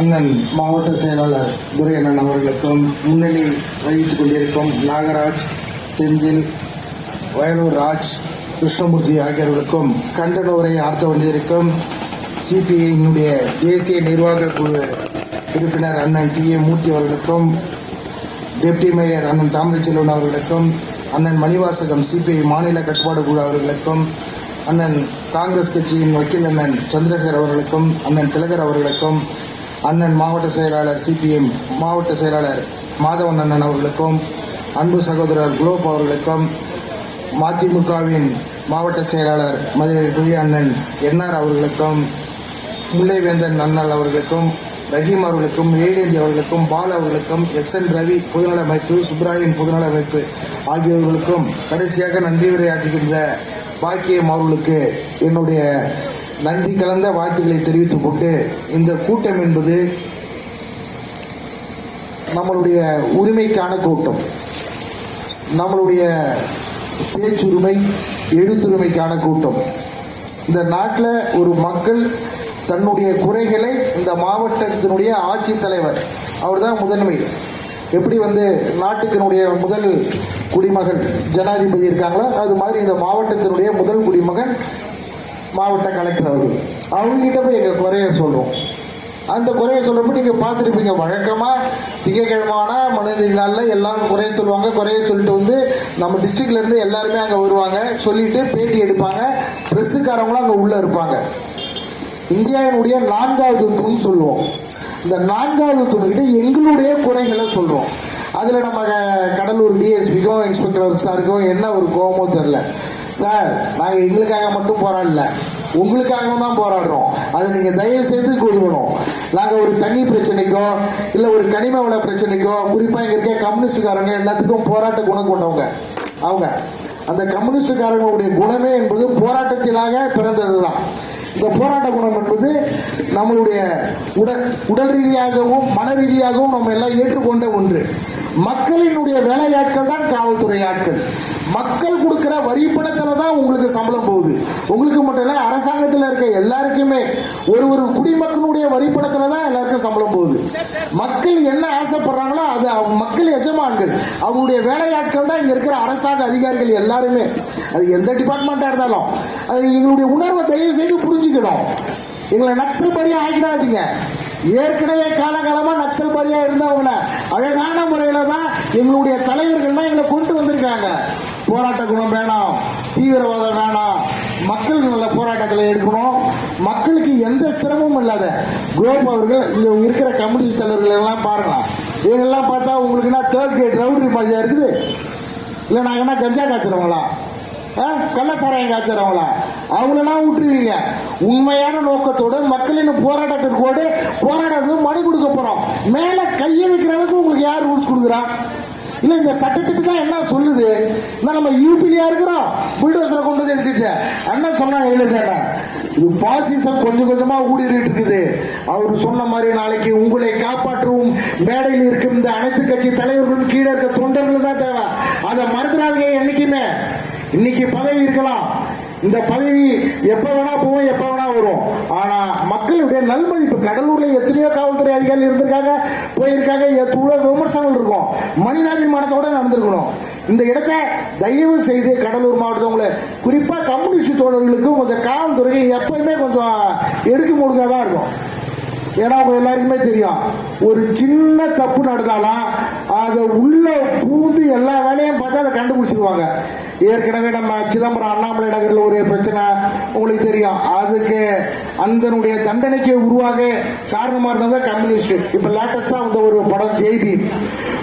அண்ணன் மாவட்ட செயலாளர் துரையண்ணன் அவர்களுக்கும், முன்னணி வகித்துக் கொண்டிருக்கும் நாகராஜ், செந்தில், வயலூர் ராஜ், கிருஷ்ணமூர்த்தி ஆகியோர்களுக்கும், கண்டன உரை ஆற்ற வேண்டியிருக்கும் சிபிஐயினுடைய தேசிய நிர்வாக குழு உறுப்பினர் அண்ணன் டி ஏ மூர்த்தி அவர்களுக்கும், டெப்டி மேயர் அண்ணன் தாமரைச்செல்வன் அவர்களுக்கும், அண்ணன் மணிவாசகம் சிபிஐ மாநில கட்டுப்பாடு குழு அவர்களுக்கும், அண்ணன் காங்கிரஸ் கட்சியின் வக்கீல் அண்ணன் சந்திரசேகர் அவர்களுக்கும், அண்ணன் திலகர் அவர்களுக்கும், அண்ணன் மாவட்ட செயலாளர் சிபிஎம் மாவட்ட செயலாளர் மாதவன் அண்ணன் அவர்களுக்கும், அன்பு சகோதரர் குலோப் அவர்களுக்கும், மதிமுகவின் மாவட்ட செயலாளர் மதுரை அண்ணன் என்ஆர் அவர்களுக்கும், முல்லைவேந்தன் அண்ணல் அவர்களுக்கும், ரஹீம் அவர்களுக்கும், ஏழேந்தி அவர்களுக்கும், பால் அவர்களுக்கும், SN ரவி பொதுநல அமைப்பு, சுப்ராயன் பொதுநல அமைப்பு ஆகியோர்களுக்கும், கடைசியாக நன்றி உரையாற்றுகின்ற பாக்கியம் அவர்களுக்கு என்னுடைய நன்றி கலந்த வாழ்த்துக்களை தெரிவித்துக் கொண்டு, இந்த கூட்டம் என்பது நம்மளுடைய உரிமைக்கான கூட்டம், நம்மளுடைய பேச்சுரிமை, எழுத்துரிமைக்கான கூட்டம். இந்த நாட்டில் ஒரு மக்கள் தன்னுடைய குறைகளை இந்த மாவட்டத்தினுடைய ஆட்சித்தலைவர் அவர் தான் முதன்மை. எப்படி நாட்டுக்கினுடைய முதல் குடிமகன் ஜனாதிபதி இருக்காங்களோ அது மாதிரி இந்த மாவட்டத்தினுடைய முதல் குடிமகன் மாவட்ட கலெக்டர் அவர்கள். அவங்ககிட்ட போய் எங்கள் குறைய சொல்கிறோம். அந்த குறைய சொல்கிறப்ப நீங்கள் பார்த்துருப்பீங்க, வழக்கமாக திங்கக்கிழமான மனித நாளில் எல்லாரும் குறைய சொல்லுவாங்க. குறைய சொல்லிட்டு நம்ம டிஸ்ட்ரிக்ட்லேருந்து எல்லாருமே அங்கே வருவாங்க, சொல்லிட்டு பேட்டி எடுப்பாங்க. ப்ரெஸ்ஸுக்காரவங்களும் அங்கே உள்ளே இருப்பாங்க. இந்தியாவினுடைய 4வது தூண் சொல்லுவோம். இந்த 4வது தூண்கிட்ட எங்களுடைய குறைகளை சொல்கிறோம். அதில் நம்ம கடலூர் டிஎஸ்பிக்கும் இன்ஸ்பெக்டர் சாருக்கும் என்ன ஒரு கோபமோ தெரில. சார், நாங்கள் எங்களுக்காக மட்டும் போராடல, உங்களுக்காகவும் தான் போராடுறோம். அதை நீங்கள் தயவு செய்து கொடுக்கணும். நாங்கள் ஒரு தண்ணி பிரச்சனைக்கோ இல்லை ஒரு கனிம வள பிரச்சனைக்கோ, குறிப்பாக இங்கே இருக்க கம்யூனிஸ்டுக்காரங்க எல்லாத்துக்கும் போராட்ட குணம் கொண்டவங்க. அவங்க அந்த கம்யூனிஸ்டுக்காரங்களுடைய குணமே என்பது போராட்டத்திலாக பிறந்தது தான். இந்த போராட்ட குணம் என்பது நம்மளுடைய உடல் ரீதியாகவும் மன ரீதியாகவும் நம்ம எல்லாம் ஏற்றுக்கொண்ட ஒன்று. மக்களினுடைய வேலையாட்கள் தான் காவல்துறை ஆட்கள். மக்கள் கொடுக்கிற வரி பணத்தில் தான் உங்களுக்கு சம்பளம் போகுது. உங்களுக்கு மட்டும் இல்லை, அரசாங்கத்தில் இருக்க எல்லாருக்குமே ஒரு குடிமக்களுடைய வரி பணத்தில் தான் எல்லாருக்கும் சம்பளம் போகுது. மக்கள் என்ன ஆசைப்படுறாங்களோ அது மக்கள் எஜமான்கள், அவங்களுடைய வேலையாட்கள் தான் இங்கே இருக்கிற அரசாங்க அதிகாரிகள் எல்லாருமே. அது எந்த டிபார்ட்மெண்ட்டாக இருந்தாலும் அது எங்களுடைய உணர்வை தயவு செய்து புரிஞ்சுக்கணும். எங்களை நக்சல் பாரியா ஆகிடாதீங்க. ஏற்கனவே காலகாலமாக நக்சல் பாரியா இருந்தவங்கள அழகான முறையில் தான் எங்களுடைய தலைவர்கள் தான் எங்களை கொண்டு வந்திருக்காங்க. போராட்ட குணம் வேணாம், தீவிரவாதம் வேணாம், மக்கள் நல்ல போராட்டங்களை எடுக்கணும், மக்களுக்கு எந்த சிரமமும் இல்லாத. குலோப் அவர்கள் இங்கே இருக்கிற கம்யூனிஸ்ட் தலைவர்கள் எல்லாம் பாருங்களா, இவங்கெல்லாம் பார்த்தா உங்களுக்கு என்ன 3rd grade ரவுடி மாதிரியா இருக்குது? இல்லை நாங்கள் என்ன கஞ்சா காய்ச்சறவங்களா, கள்ளசாராயம் காய்ச்சறவங்களா? அவங்களெல்லாம் விட்டுருவீங்க. உண்மையான நோக்கத்தோடு மக்களின் போராட்டத்திற்கோடு போராடுறது மனு கொடுக்க போறோம். மேல கையை வைக்கிற அளவுக்கு உங்களுக்கு யார் ரூல்ஸ் கொடுக்குறா? இல்ல இந்த சட்டத்திட்டு தான் என்ன சொல்லுது? நம்ம யூபிலியா இருக்கிறோம், புல்டோசரை கொண்டு வந்து எடுத்துட்டு அண்ணன் சொன்னா எழுதுங்க. இது பாசிசம் கொஞ்சம் கொஞ்சமா ஊடுருவிட்டு இருக்குது. அவர் சொன்ன மாதிரி நாளைக்கு உங்களை காப்பாற்றவும் மேடையில் இருக்கும் இந்த அனைத்து கட்சி தலைவர்களும் கீழே இருக்க தொண்டர்கள் தான் தேவை. அதை மறந்துடாதீங்க. என்னைக்குமே இன்னைக்கு பதவி இருக்கலாம், இந்த பதவி எப்ப வேணா போவோம், எப்ப வேணா வரும். ஆனா மக்களுடைய நல்மதிப்பு, கடலூர்ல எத்தனையோ காவல்துறை அதிகாரிகள் இருந்திருக்காங்க, போயிருக்காங்க, எவ்வளவு விமர்சனங்கள் இருக்கும். மனிதாபிமானத்தோட நடந்திருக்கணும். இந்த இடத்தை தயவு செய்து கடலூர் மாவட்டத்தவங்களை, குறிப்பா கம்யூனிஸ்ட் தோழர்களுக்கும் கொஞ்சம் காவல்துறை எப்பயுமே கொஞ்சம் எடுக்க முழுக்காதான் இருக்கும். ஏன்னா அவங்க எல்லாருக்குமே தெரியும், ஒரு சின்ன தப்பு நடந்தாலும் அதை உள்ள பூந்து எல்லா வேலையும் பார்த்தா அதை கண்டுபிடிச்சிருவாங்க. ஏற்கனவே நம்ம சிதம்பரம் அண்ணாமலை நகரில் ஒரு பிரச்சனை உங்களுக்கு தெரியும். அதுக்கு அந்த தண்டனைக்கு உருவாக காரணமா இருந்தவங்க கம்யூனிஸ்ட். இப்ப லேட்டஸ்டா ஒரு படம் ஜெய்பி,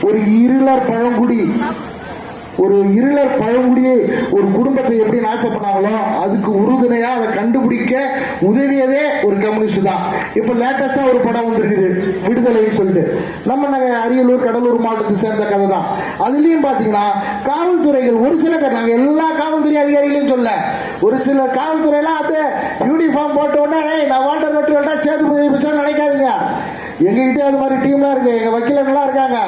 ஒரு இருளர் பழங்குடியை ஒரு குடும்பத்தை எப்படி நாசம் பண்ணாங்களோ அதுக்கு உறுதுணையா அதை கண்டுபிடிக்க உதவியதே ஒரு கம்யூனிஸ்ட் தான். இப்ப லேட்டஸ்டா ஒரு படம் வந்திருக்குது விடுதலைன்னு சொல்லிட்டு, நம்ம அரியலூர் கடலூர் மாவட்டத்தை சேர்ந்த கதை தான். அதுலயும் பாத்தீங்கன்னா காவல்துறைகள் ஒரு சில, நாங்க எல்லா காவல்துறை அதிகாரிகளையும் சொல்ல, ஒரு சில காவல்துறையெல்லாம் அப்படியே யூனிஃபார்ம் போட்ட உடனே நான் வாட்டர் வெட்டுவேட்டா சேதுபதி நினைக்காதீங்க. எங்ககிட்ட அது மாதிரி டீம்லாம் இருக்கு, எங்க வக்கீலர்கள்லாம் இருக்காங்க.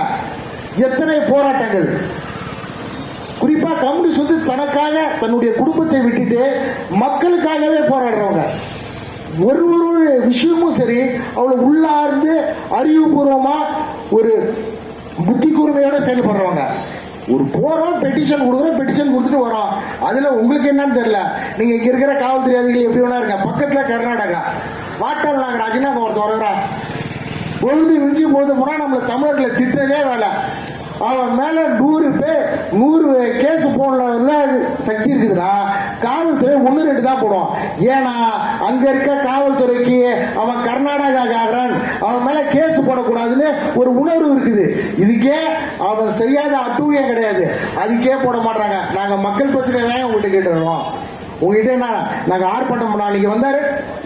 எத்தனை போராட்டங்கள், குறிப்பா கம்யூனிஸ்ட் தனக்காக தன்னுடைய குடும்பத்தை விட்டுட்டு மக்களுக்காகவே போராடுறவங்க. ஒரு ஒரு விஷயமும் சரி அவ்வளவு உள்ளார்ந்து அறிவுபூர்வமா ஒரு புத்தி கூர்மையோட செயல்படுறவங்க. ஒரு போறோம், பெட்டிஷன் கொடுக்குறோம், பெட்டிஷன் கொடுத்துட்டு வரோம். அதுல உங்களுக்கு என்னன்னு தெரியல. நீங்க இங்க இருக்கிற காவல்துறை அதிகாரிகள் எப்படி வேணா இருக்க. பக்கத்துல கர்நாடகா வாட்டாள் நாகராஜன் அங்க ஒருத்தர் வருகிறான். பொழுது விஞ்சி பொழுது போனா நம்மள தமிழர்களை திட்டதே வேலை. அவன் மேல 100 கேஸ் போடல சக்தி இருக்குதுன்னா காவல்துறை 1-2 தான் போடும். ஏன்னா அங்க இருக்க காவல்துறைக்கு அவன் கர்நாடகாக்காரன், அவன் மேல கேஸ் போடக்கூடாதுன்னு ஒரு உணர்வு இருக்குது. இதுக்கே அவன் செய்யாத அட்டூழியம் கிடையாது, அதுக்கே போட மாட்டாங்க. நாங்க மக்கள் பிரச்சனை தான் உங்ககிட்ட கேட்டுருவோம். உங்ககிட்ட என்ன நாங்க ஆர்ப்பாட்டம் பண்ணோம். அன்னைக்கு வந்தாரு